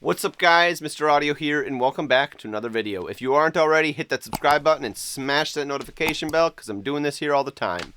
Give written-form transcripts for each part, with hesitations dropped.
What's up guys, Mr. Audio here, and welcome back to another video. If you aren't already, hit that subscribe button and smash that notification bell because I'm doing this here all the time.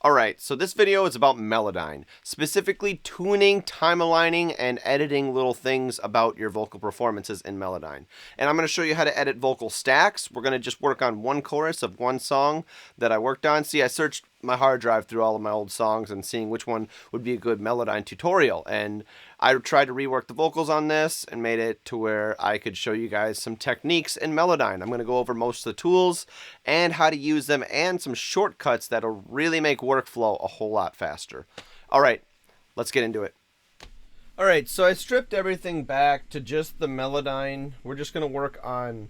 Alright, so this video is about Melodyne, specifically tuning, time aligning, and editing little things about your vocal performances in Melodyne. And I'm going to show you how to edit vocal stacks. We're going to just work on one chorus of one song that I worked on. See, I searched my hard drive through all of my old songs and seeing which one would be a good Melodyne tutorial. And I tried to rework the vocals on this and made it to where I could show you guys some techniques in Melodyne. I'm going to go over most of the tools and how to use them and some shortcuts that'll really make workflow a whole lot faster. All right, let's get into it. All right, so I stripped everything back to just the Melodyne. We're just going to work on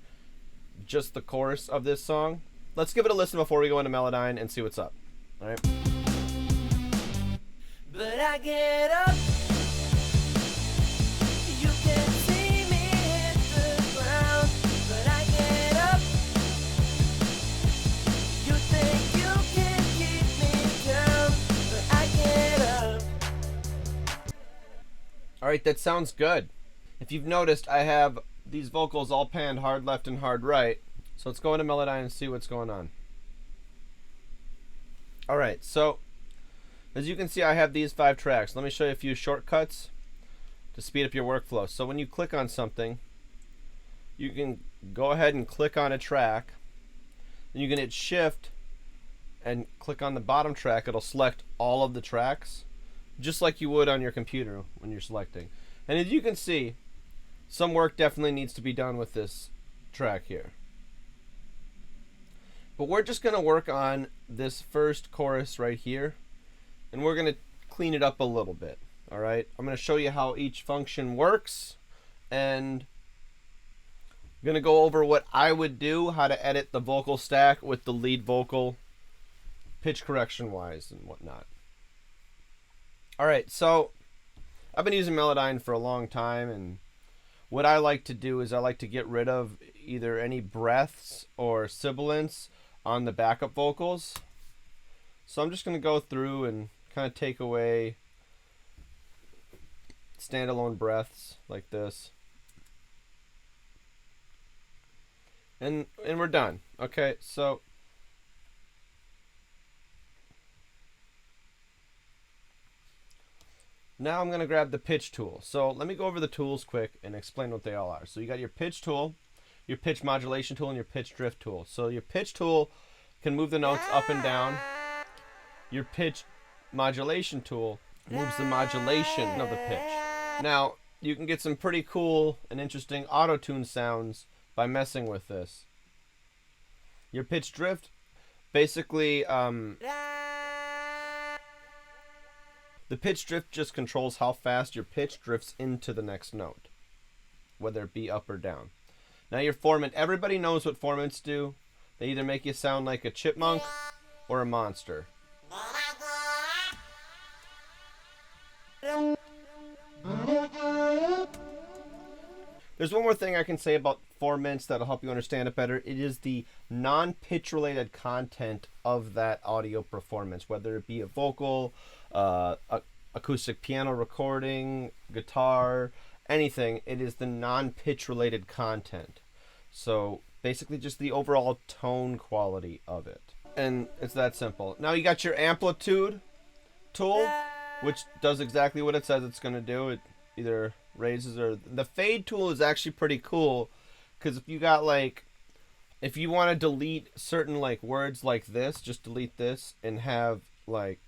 just the chorus of this song. Let's give it a listen before we go into Melodyne and see what's up. All right. But I get up. You can see me hit the ground. But I get up. You think you can keep me down. But I get up. All right, that sounds good. If you've noticed, I have these vocals all panned hard left and hard right. So let's go into Melodyne and see what's going on. All right, so as you can see, I have these 5 tracks. Let me show you a few shortcuts to speed up your workflow. So when you click on something, you can go ahead and click on a track. Then you can hit Shift and click on the bottom track. It'll select all of the tracks, just like you would on your computer when you're selecting. And as you can see, some work definitely needs to be done with this track here. But we're just going to work on this first chorus right here, and we're going to clean it up a little bit. All right, I'm going to show you how each function works, and I'm going to go over what I would do, how to edit the vocal stack with the lead vocal, pitch correction wise and whatnot. All right, so I've been using Melodyne for a long time, and what I like to do is I like to get rid of either any breaths or sibilants on the backup vocals. So I'm just going to go through and kind of take away standalone breaths like this. And we're done. Okay, so now I'm going to grab the pitch tool. So let me go over the tools quick and explain what they all are. So you got your pitch tool, your pitch modulation tool, and your pitch drift tool. So your pitch tool can move the notes up and down. Your pitch modulation tool moves the modulation of the pitch. Now, you can get some pretty cool and interesting auto-tune sounds by messing with this. Your pitch drift, basically, the pitch drift just controls how fast your pitch drifts into the next note, whether it be up or down. Now your formant, everybody knows what formants do. They either make you sound like a chipmunk or a monster. There's one more thing I can say about formants that'll help you understand it better. It is the non-pitch related content of that audio performance, whether it be a vocal, acoustic piano recording, guitar, anything. It is the non-pitch related content. So basically just the overall tone quality of it. And it's that simple. Now you got your amplitude tool, which does exactly what it says it's going to do. It either raises or... The fade tool is actually pretty cool, because if you got like... If you want to delete certain like words like this, just delete this and have like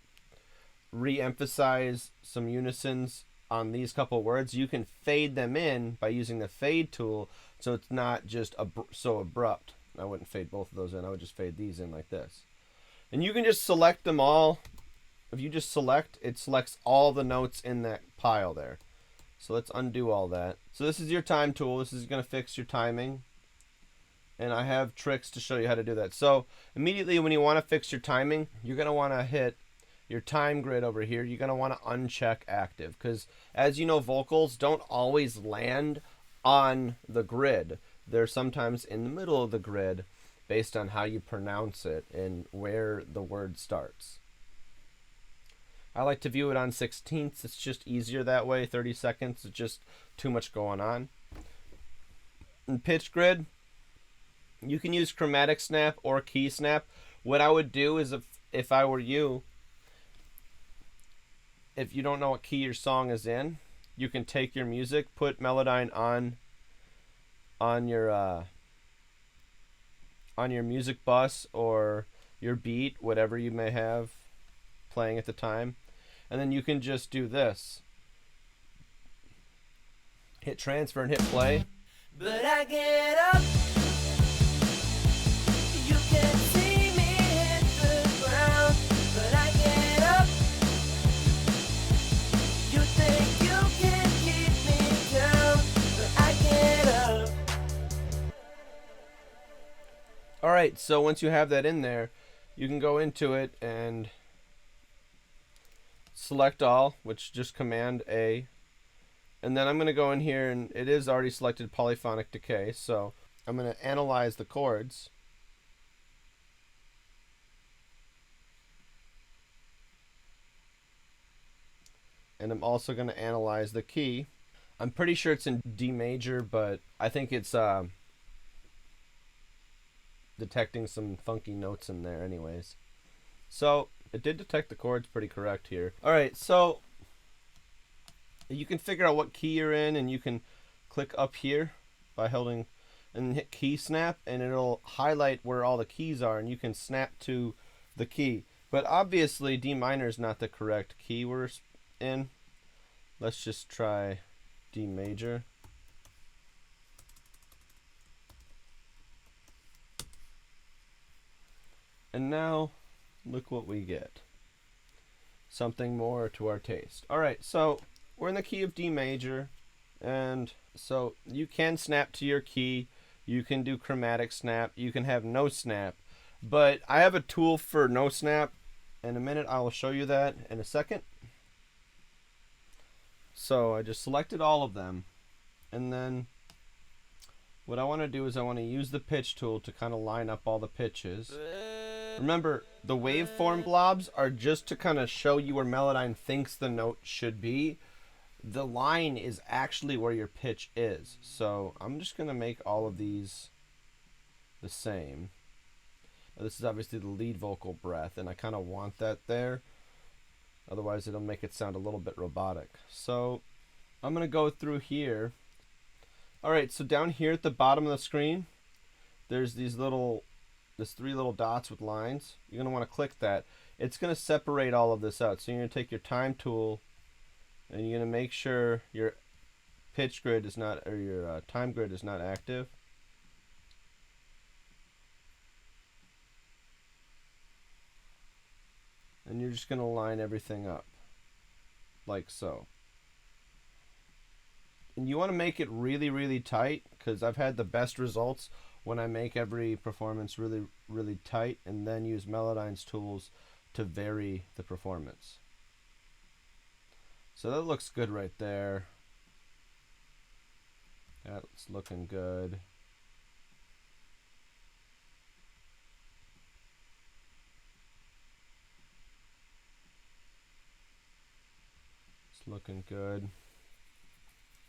re-emphasize some unisons on these couple words, you can fade them in by using the fade tool, so it's not just so abrupt. I wouldn't fade both of those in. I would just fade these in like this. And you can just select them all. If you just select, it selects all the notes in that pile there. So let's undo all that. So this is your time tool. This is going to fix your timing. And I have tricks to show you how to do that. So immediately when you want to fix your timing, you're going to want to hit your time grid over here. You're going to want to uncheck active, because as you know, vocals don't always land on the grid. They're sometimes in the middle of the grid based on how you pronounce it and where the word starts. I like to view it on 16ths. It's just easier that way. 30 seconds is just too much going on. In pitch grid, you can use chromatic snap or key snap. What I would do is if I were you, if you don't know what key your song is in, you can take your music, put Melodyne on your music bus or your beat, whatever you may have playing at the time, and then you can just do this. Hit transfer and hit play. But I get up. You can see me hit the ground. But I get up. You think you can keep me down. But I get up. Alright, so once you have that in there, you can go into it and select all, which just Command A. And then I'm going to go in here, and it is already selected polyphonic decay, so I'm going to analyze the chords. And I'm also going to analyze the key. I'm pretty sure it's in D major, but I think it's detecting some funky notes in there anyways. So it did detect the chords pretty correct here. Alright, so you can figure out what key you're in, and you can click up here by holding and hit key snap, and it'll highlight where all the keys are, and you can snap to the key. But obviously D minor is not the correct key we're in. Let's just try D major. And now look what we get. Something more to our taste. Alright, so we're in the key of D major, and so you can snap to your key, you can do chromatic snap, you can have no snap, but I have a tool for no snap. In a minute I will show you that in a second. So I just selected all of them, and then what I want to do is I want to use the pitch tool to kind of line up all the pitches. Remember, the waveform blobs are just to kind of show you where Melodyne thinks the note should be. The line is actually where your pitch is. So I'm just going to make all of these the same. This is obviously the lead vocal breath, and I kind of want that there. Otherwise it'll make it sound a little bit robotic. So I'm going to go through here. Alright, so down here at the bottom of the screen, there's there's 3 little dots with lines. You're going to want to click that. It's going to separate all of this out. So you're going to take your time tool, and you're going to make sure your pitch grid is not, or your time grid is not active. And you're just going to line everything up like so. And you want to make it really, really tight, because I've had the best results when I make every performance really, really tight, and then use Melodyne's tools to vary the performance. So that looks good right there. That's looking good. It's looking good.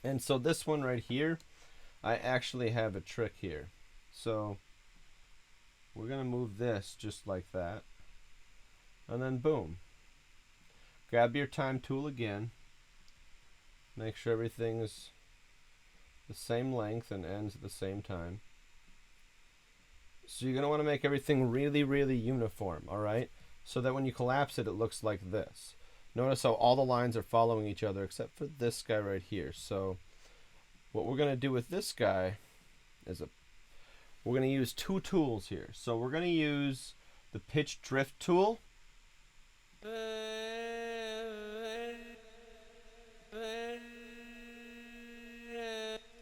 And so this one right here, I actually have a trick here. So we're going to move this just like that. And then boom. Grab your time tool again. Make sure everything is the same length and ends at the same time. So you're going to want to make everything really, really uniform, alright? So that when you collapse it, it looks like this. Notice how all the lines are following each other except for this guy right here. So what we're going to do with this guy is we're going to use 2 tools here. So we're going to use the pitch drift tool.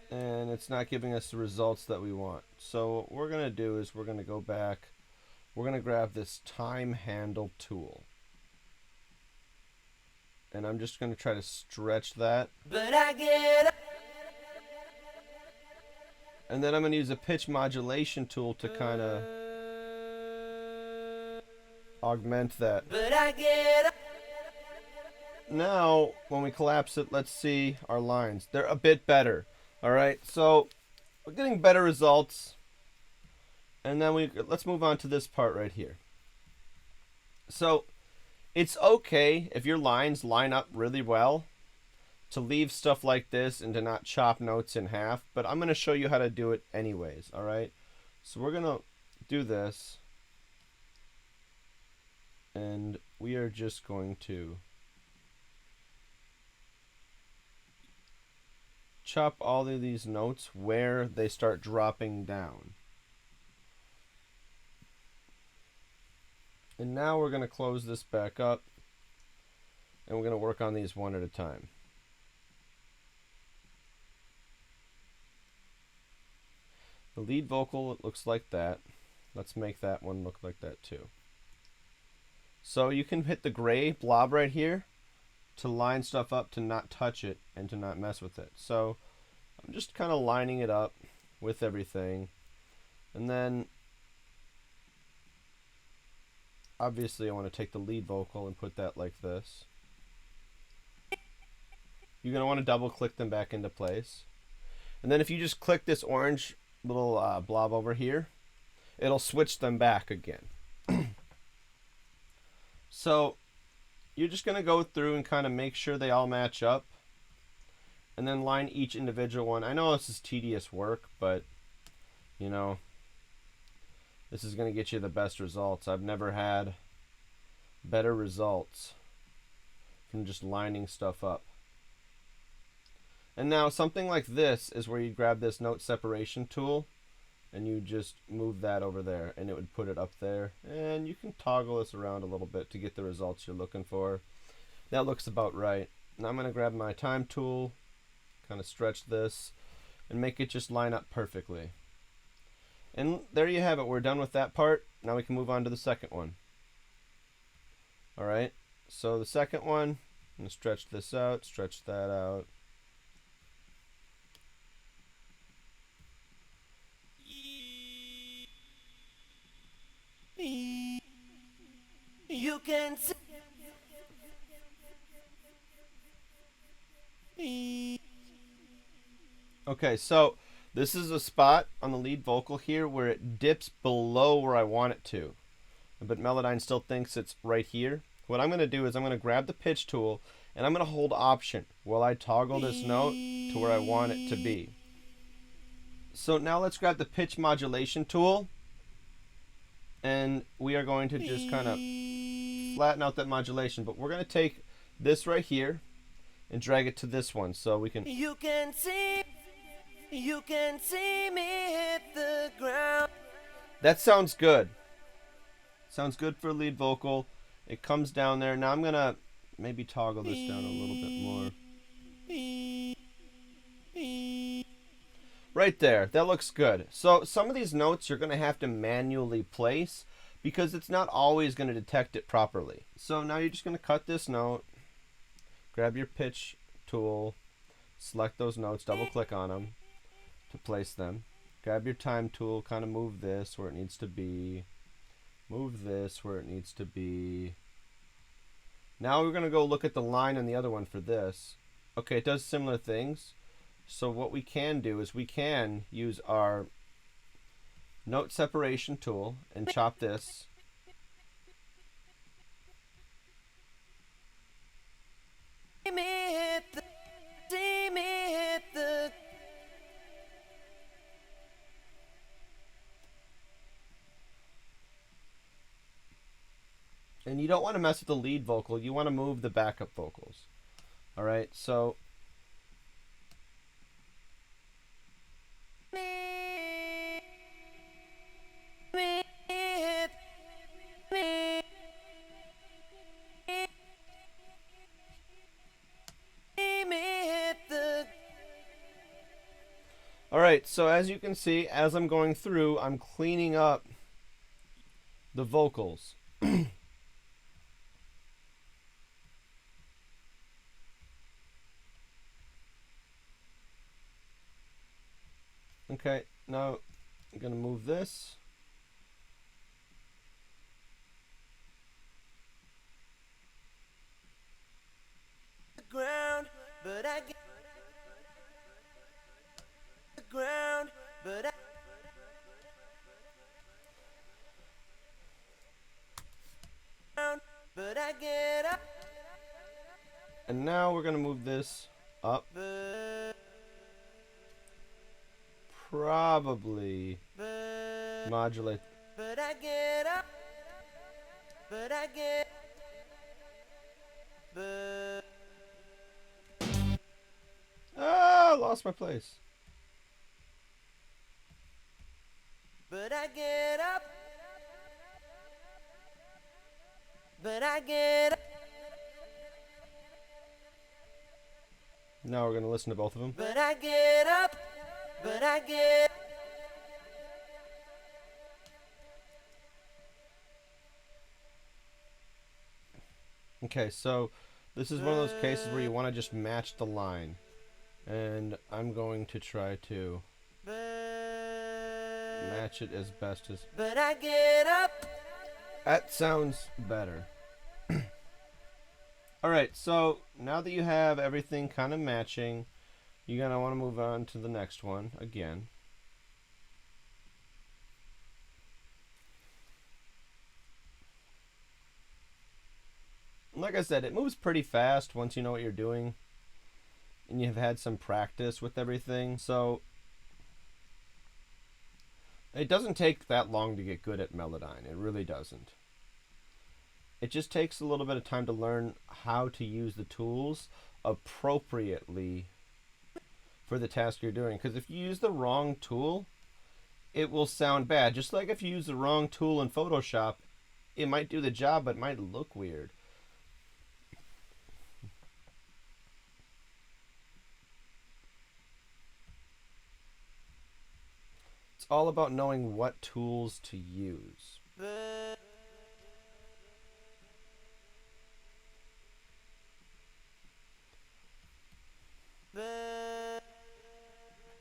And it's not giving us the results that we want. So what we're going to do is we're going to go back. We're going to grab this time handle tool. And I'm just going to try to stretch that. But I get up. And then I'm going to use a pitch modulation tool to kind of augment that. But I get up. Now, when we collapse it, let's see our lines. They're a bit better. Alright, so we're getting better results. And then let's move on to this part right here. So it's okay if your lines line up really well to leave stuff like this and to not chop notes in half, but I'm going to show you how to do it anyways, all right? So we're going to do this, and we are just going to chop all of these notes where they start dropping down. And now we're going to close this back up, and we're going to work on these one at a time. The lead vocal, it looks like that. Let's make that one look like that too. So you can hit the gray blob right here to line stuff up, to not touch it and to not mess with it. So I'm just kind of lining it up with everything. And then obviously I want to take the lead vocal and put that like this. You're going to want to double click them back into place. And then if you just click this orange little blob over here, it'll switch them back again. So you're just going to go through and kind of make sure they all match up, and then line each individual one. I know this is tedious work, but you know, this is going to get you the best results. I've never had better results from just lining stuff up. And now something like this is where you grab this note separation tool and you just move that over there, and it would put it up there. And you can toggle this around a little bit to get the results you're looking for. That looks about right. Now I'm going to grab my time tool, kind of stretch this, and make it just line up perfectly. And there you have it. We're done with that part. Now we can move on to the second one. Alright, so the second one, I'm going to stretch this out, stretch that out. You can see. Okay, so this is a spot on the lead vocal here where it dips below where I want it to. But Melodyne still thinks it's right here. What I'm going to do is I'm going to grab the pitch tool and I'm going to hold Option while I toggle this note to where I want it to be. So now let's grab the pitch modulation tool, and we are going to just kind of flatten out that modulation, but we're going to take this right here and drag it to this one so we can. You can see me hit the ground. That sounds good. Sounds good for a lead vocal. It comes down there. Now I'm going to maybe toggle this down a little bit more. Right there. That looks good. So some of these notes you're going to have to manually place because it's not always going to detect it properly. So now you're just going to cut this note, grab your pitch tool, select those notes, double click on them to place them. Grab your time tool, kind of move this where it needs to be. Move this where it needs to be. Now we're going to go look at the line on the other one for this. Okay, it does similar things. So what we can do is we can use our note separation tool and chop this. See me hit the. And you don't want to mess with the lead vocal. You want to move the backup vocals. All right, so all right, so as you can see, as I'm going through, I'm cleaning up the vocals. Okay, now I'm going to move this. Ground, but I get the ground, get up, And now we're gonna move this up. Probably modulate. but I get up, but I get, but Ah, lost my place. I get up, but I get up, Now we're gonna listen to both of them. but I get up, but I get. Okay, so this is one of those cases where you want to just match the line. And I'm going to try to match it as best as... But I get up. That sounds better. Alright, so now that you have everything kind of matching, you're going to want to move on to the next one again. Like I said, it moves pretty fast once you know what you're doing and you've had some practice with everything. So it doesn't take that long to get good at Melodyne. It really doesn't. It just takes a little bit of time to learn how to use the tools appropriately for the task you're doing. Because if you use the wrong tool, it will sound bad. Just like if you use the wrong tool in Photoshop, it might do the job, but it might look weird. It's all about knowing what tools to use.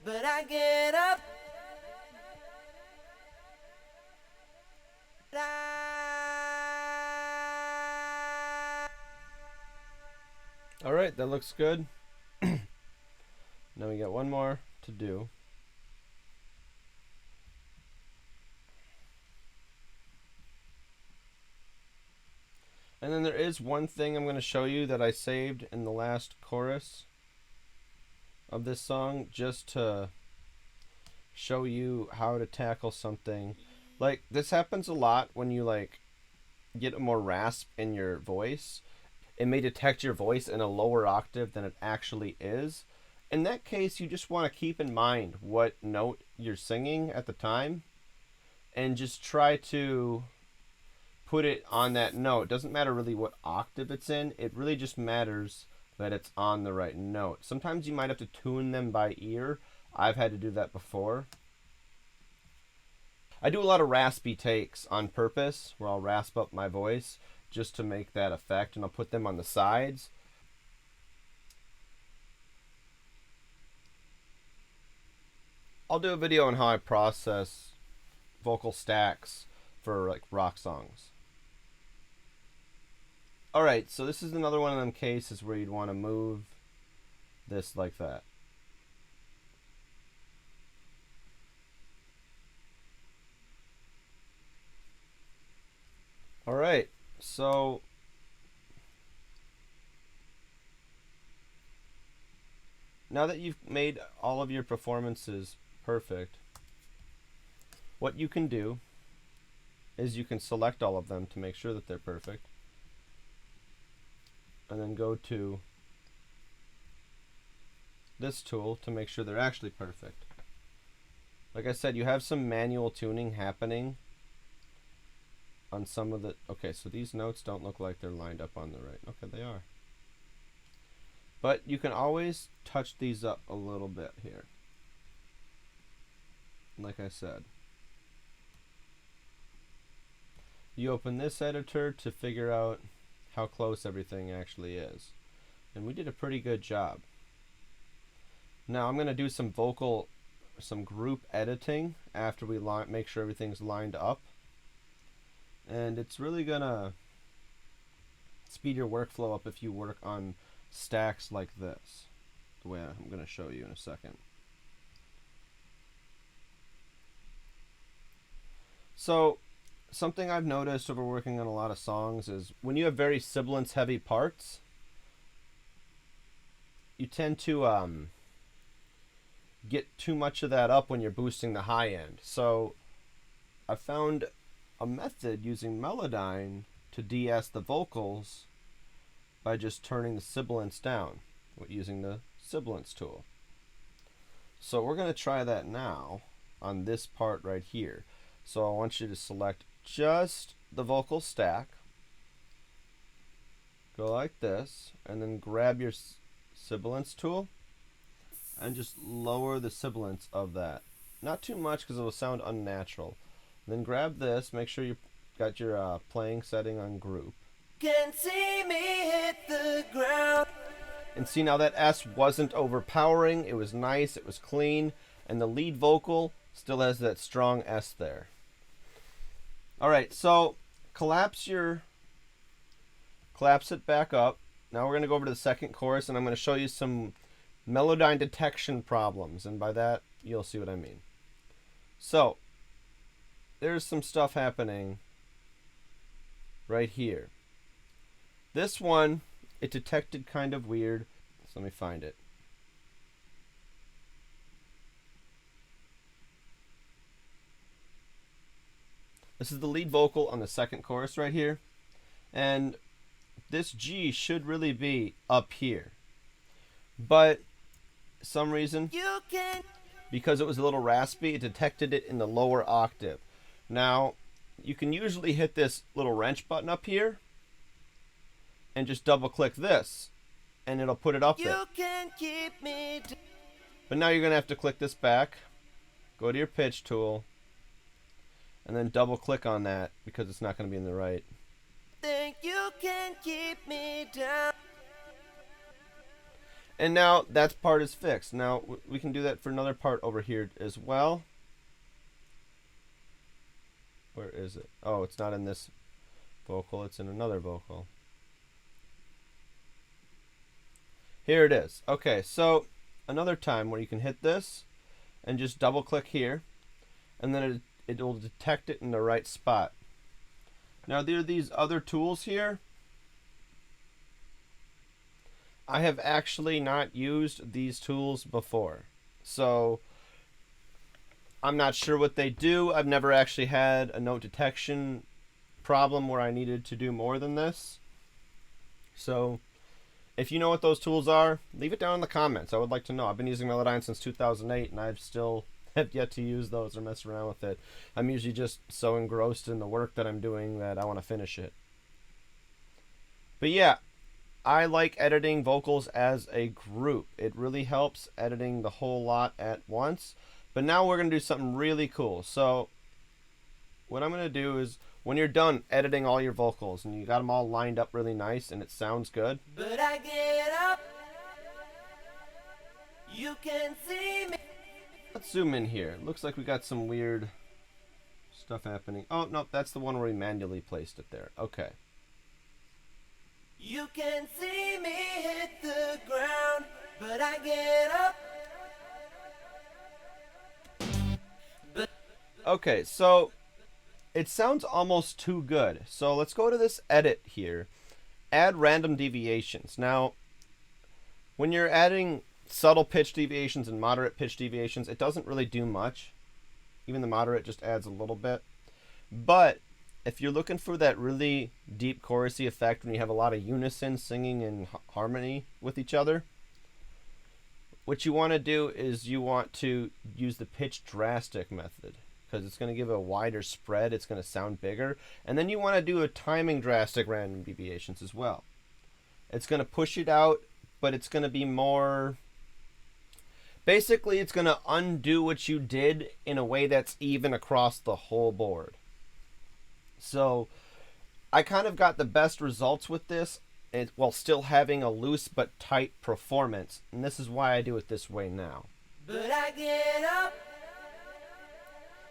But I get up. Alright, that looks good. Now we got one more to do. And then there is one thing I'm going to show you that I saved in the last chorus of this song just to show you how to tackle something. Like, this happens a lot when you like get a more rasp in your voice. It may detect your voice in a lower octave than it actually is. In that case, you just want to keep in mind what note you're singing at the time and just try to put it on that note. It doesn't matter really what octave it's in. It really just matters that it's on the right note. Sometimes you might have to tune them by ear. I've had to do that before. I do a lot of raspy takes on purpose where I'll rasp up my voice just to make that effect, and I'll put them on the sides. I'll do a video on how I process vocal stacks for like rock songs. Alright, so this is another one of them cases where you'd want to move this like that. Alright, so now that you've made all of your performances perfect, what you can do is you can select all of them to make sure that they're perfect, and then go to this tool to make sure they're actually perfect. Like I said, you have some manual tuning happening on some of the... Okay, so these notes don't look like they're lined up on the right. Okay, they are. But you can always touch these up a little bit here. Like I said. You open this editor to figure out how close everything actually is. And we did a pretty good job. Now I'm going to do some group editing after we make sure everything's lined up. And it's really going to speed your workflow up if you work on stacks like this, the way I'm going to show you in a second. So something I've noticed over working on a lot of songs is when you have very sibilance heavy parts, you tend to get too much of that up when you're boosting the high end. So I found a method using Melodyne to de-ess the vocals by just turning the sibilance down using the sibilance tool. So we're going to try that now on this part right here. So I want you to select just the vocal stack, go like this, and then grab your sibilance tool and just lower the sibilance of that. Not too much because it will sound unnatural. Then grab this, make sure you got your playing setting on group. Can see me hit the ground. And see, now that S wasn't overpowering, it was nice, it was clean, and the lead vocal still has that strong S there. Alright, so collapse it back up. Now we're going to go over to the second chorus, and I'm going to show you some Melodyne detection problems, and by that you'll see what I mean. So there's some stuff happening right here. This one, it detected kind of weird, so let me find it. This is the lead vocal on the second chorus right here, and this G should really be up here, but some reason, You can. because it was a little raspy, it detected it in the lower octave. Now you can usually hit this little wrench button up here and just double click this and it'll put it up there. You can keep me. But now you're gonna have to click this back, go to your pitch tool, and then double click on that because it's not gonna be in the right. Think you can keep me down. And now that part is fixed. Now we can do that for another part over here as well. Where is it? Oh, it's not in this vocal, it's in another vocal. Here it is. Okay, so another time where you can hit this and just double click here, and then it will detect it in the right spot. Now there are these other tools here. I have actually not used these tools before, so I'm not sure what they do. I've never actually had a note detection problem where I needed to do more than this. So if you know what those tools are, leave it down in the comments. I would like to know. I've been using Melodyne since 2008 and I've still have yet to use those or mess around with it. I'm usually just so engrossed in the work that I'm doing that I want to finish it. But yeah, I like editing vocals as a group. It really helps editing the whole lot at once. But now we're going to do something really cool. So what I'm going to do is when you're done editing all your vocals and you got them all lined up really nice and it sounds good, But I get up. You can see me. let's zoom in here. It looks like we got some weird stuff happening. Oh, no, that's the one where we manually placed it there. Okay. You can see me hit the ground, but I get up. Okay, so it sounds almost too good. So let's go to this edit here. Add random deviations. Now, when you're adding subtle pitch deviations and moderate pitch deviations, it doesn't really do much. Even the moderate just adds a little bit. But if you're looking for that really deep chorusy effect when you have a lot of unison singing in harmony with each other, what you want to do is you want to use the pitch drastic method because it's going to give a wider spread, it's going to sound bigger. And then you want to do a timing drastic random deviations as well. It's going to push it out, but it's going to be more... Basically, it's going to undo what you did in a way that's even across the whole board. So I kind of got the best results with this while still having a loose but tight performance. And this is why I do it this way now. But I get up.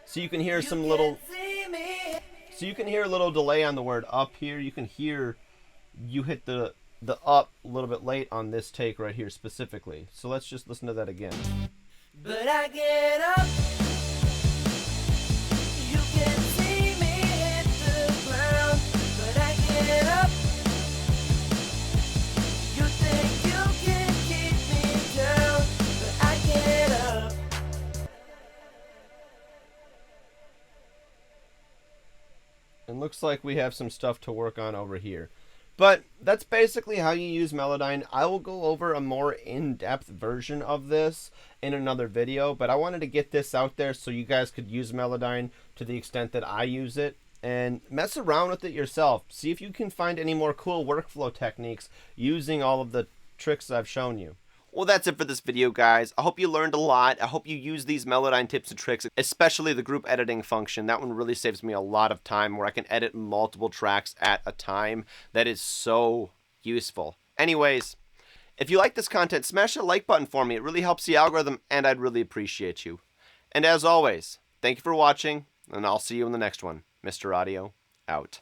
So you can hear some You little... can see me. So you can hear a little delay on the word up here. You can hear you hit the up a little bit late on this take right here specifically. So let's just listen to that again. But I get up. You can see me hit looks like we have some stuff to work on over here. But that's basically how you use Melodyne. I will go over a more in-depth version of this in another video, but I wanted to get this out there so you guys could use Melodyne to the extent that I use it, and mess around with it yourself. See if you can find any more cool workflow techniques using all of the tricks I've shown you. Well, that's it for this video, guys. I hope you learned a lot. I hope you use these Melodyne tips and tricks, especially the group editing function. That one really saves me a lot of time where I can edit multiple tracks at a time. That is so useful. Anyways, if you like this content, smash the like button for me. It really helps the algorithm, and I'd really appreciate you. And as always, thank you for watching, and I'll see you in the next one. Mr. Audio, out.